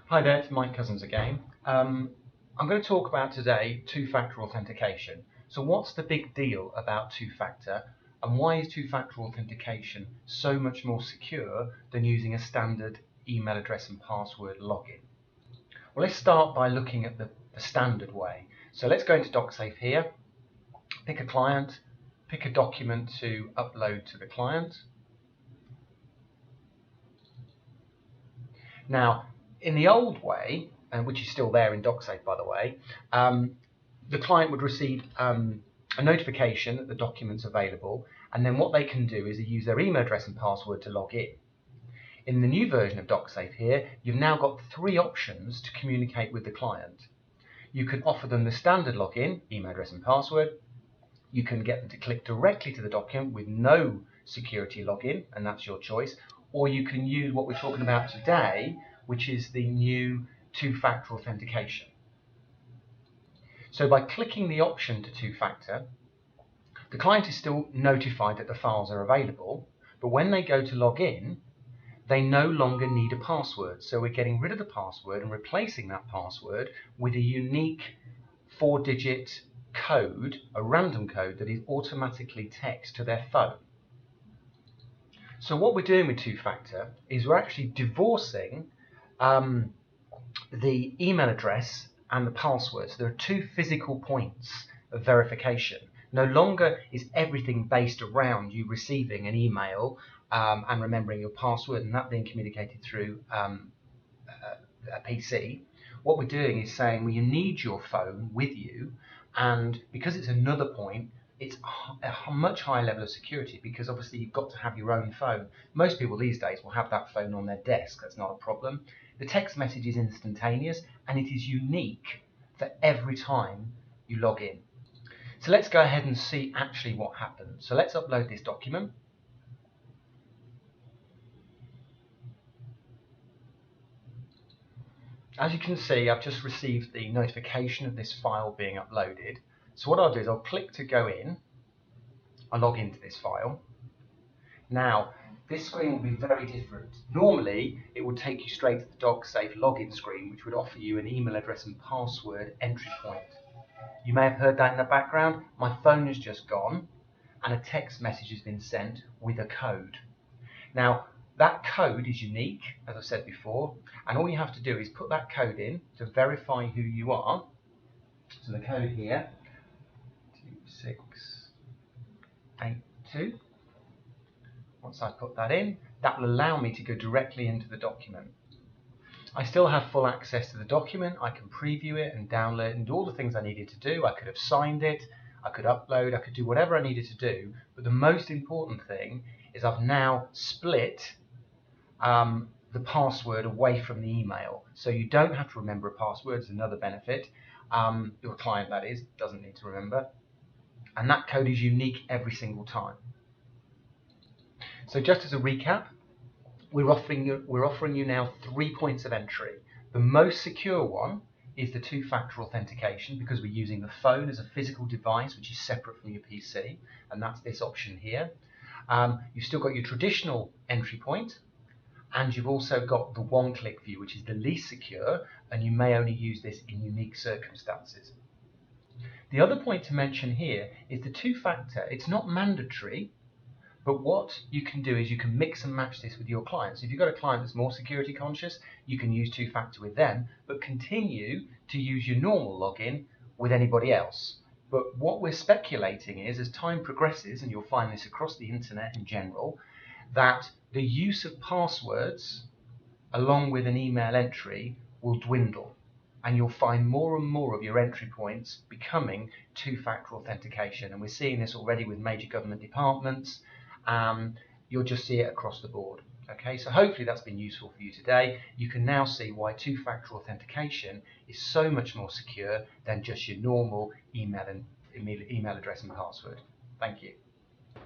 Hi there, it's Mike Cousins again. I'm going to talk about today two-factor authentication. So what's the big deal about two-factor, and why is two-factor authentication so much more secure than using a standard email address and password login? Well, let's start by looking at the standard way. So let's go into DocSafe here, pick a client, pick a document to upload to the client. Now, in the old way, and which is still there in DocSafe by the way, the client would receive a notification that the document's available, and then what they can do is they use their email address and password to log in. In the new version of DocSafe here, you've now got three options to communicate with the client. You can offer them the standard login, email address and password. You can get them to click directly to the document with no security login, and that's your choice. Or you can use what we're talking about today, which is the new two-factor authentication. So by clicking the option to two-factor, the client is still notified that the files are available, but when they go to log in, they no longer need a password. So we're getting rid of the password and replacing that password with a unique 4-digit code, a random code that is automatically text to their phone. So what we're doing with two-factor is we're actually divorcing the email address and the password. So there are two physical points of verification. No longer is everything based around you receiving an email and remembering your password and that being communicated through a PC. What we're doing is saying, well, you need your phone with you, and because it's another point, it's a much higher level of security, because obviously you've got to have your own phone. Most people these days will have that phone on their desk. That's not a problem. The text message is instantaneous and it is unique for every time you log in. So let's go ahead and see actually what happened. So let's upload this document. As you can see, I've just received the notification of this file being uploaded. So what I'll do is I'll click to go in. I'll log into this file. Now, this screen will be very different. Normally, it would take you straight to the DocSafe login screen, which would offer you an email address and password entry point. You may have heard that in the background. My phone has just gone, and a text message has been sent with a code. Now, that code is unique, as I said before, and all you have to do is put that code in to verify who you are. So the code here, 2682. Once I put that in, that will allow me to go directly into the document. I still have full access to the document. I can preview it and download and do all the things I needed to do. I could have signed it, I could upload, I could do whatever I needed to do. But the most important thing is I've now split the password away from the email. So you don't have to remember a password. It's another benefit. Your client, that is, doesn't need to remember. And that code is unique every single time. So just as a recap, we're offering you now 3 points of entry. The most secure one is the two-factor authentication, because we're using the phone as a physical device which is separate from your PC, and that's this option here. You've still got your traditional entry point, and you've also got the one-click view, which is the least secure, and you may only use this in unique circumstances. The other point to mention here is the two-factor. It's not mandatory, but what you can do is you can mix and match this with your clients. If you've got a client that's more security conscious, you can use two-factor with them, but continue to use your normal login with anybody else. But what we're speculating is, as time progresses, and you'll find this across the internet in general, that the use of passwords along with an email entry will dwindle, and you'll find more and more of your entry points becoming two-factor authentication. And we're seeing this already with major government departments. You'll just see it across the board. Okay, so hopefully that's been useful for you today. You can now see why two-factor authentication is so much more secure than just your normal email address and password. Thank you.